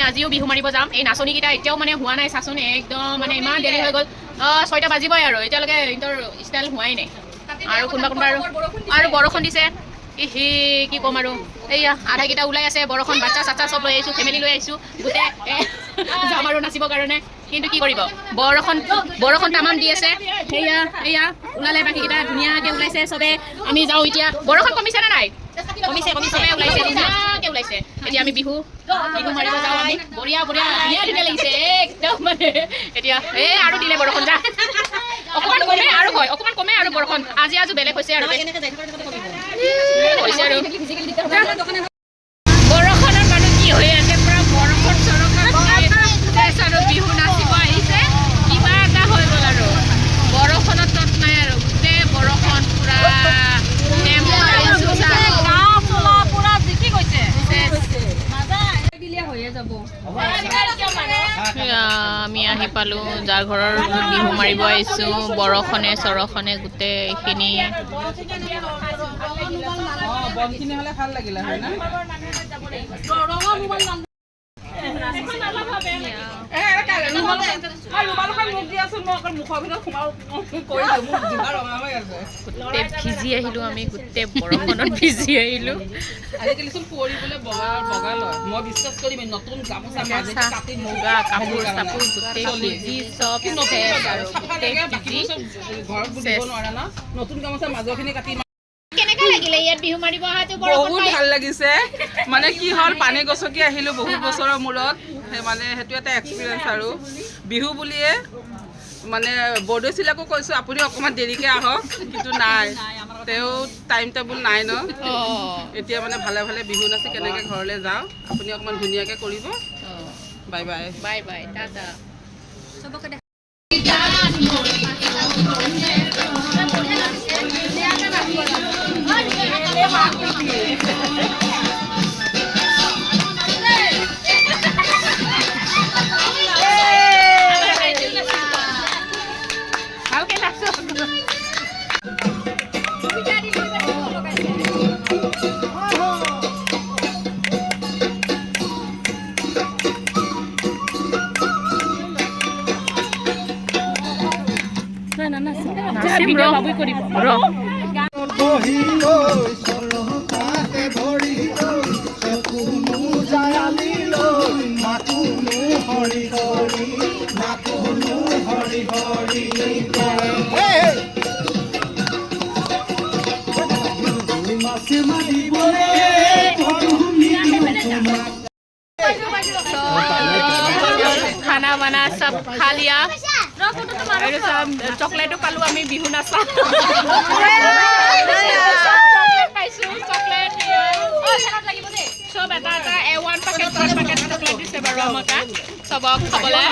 আজিও বিহু মাৰিব যাম এই নাচনীকেইটা এতিয়াও মানে হোৱা নাই চাচোন একদম মানে ইমান দেৰি হৈ গ'ল 6টা বাজিবই আৰু এতিয়ালৈকে ইহঁতৰ ষ্টাইল হোৱাই নাই আৰু কোনোবা আৰু বৰষুণ দিছে ইহি কি ক'ম আৰু এইয়া আধাকেইটা ওলাই আছে বৰষুণ বাচ্চা চাচ্চা চব লৈ আহিছোঁ ফেমিলি লৈ আহিছোঁ গোটেই যাম আৰু নাচিবৰ কাৰণে কিন্তু কি কৰিব বৰষুণ তামাম দি আছে এয়া ওলালে বাকীকেইটা ধুনীয়াকৈ ওলাইছে চবে আমি যাওঁ এতিয়া বৰষুণ কমিছে নে নাই কমিছে চবে ওলাইছে ধুনীয়াকৈ ওলাইছে এতিয়া আমি বিহু মাৰিব যাওঁ আমি বঢ়িয়া ধুনীয়া লাগিছে একদম মানে এতিয়া আৰু দিলে বৰষুণ যা অকণমান কমে আৰু বৰষুণ আজি বেলেগ হৈছে আৰু বৰষুণৰ মানুহ কি হৈ আছে পুৰা বৰষুণ আৰু বিহু নাচিব আহিছে কিবা এটা হৈ গ'ল আৰু বৰষুণত তত নাই আৰু গোটেই বৰষুণ পুৰা আমি আহি পালোঁ যাৰ ঘৰৰ বিহু মাৰিব আহিছোঁ বৰষুণে চৰষণে গোটেইখিনি ভিজি আহিলোঁ আমি গোটেই বৰষুণত ভিজি আহিলোঁ মুগা কাপোৰ চাপোৰ গোটেই ভিজি চব নতুন গামোচা মাজৰখিনি কাটি বহুত ভাল লাগিছে মানে কি হ'ল পানী গছকি আহিলোঁ বহুত বছৰৰ মূৰত মানে সেইটো এটা এক্সপিৰিয়েঞ্চ আৰু বিহু বুলিয়ে মানে বৰদৈচিলাকো কৈছোঁ আপুনি অকণমান দেৰিকৈ আহক কিন্তু নাই তেওঁ টাইম টেবুল নাই ন এতিয়া মানে ভালে বিহু নাচি কেনেকৈ ঘৰলৈ যাওঁ আপুনি অকণমান ধুনীয়াকৈ কৰিব বাই বাই টাটা खाना बना सब खा लिया चॉकलेटो पालो आमी बिहु नाचा चॉकलेट सब এটা A1 पैकेट चॉकलेट दिसे बारो আমাকা सबक খাবলে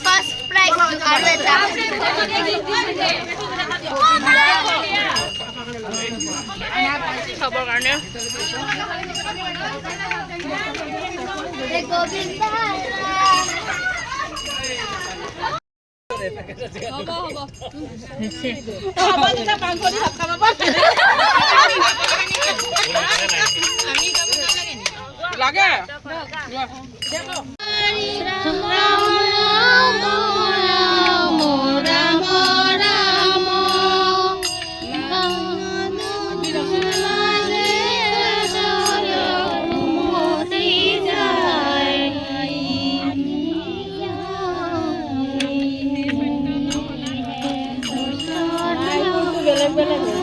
First prize আৰু এটা খাবৰ কাৰণে লাগে বেলেগ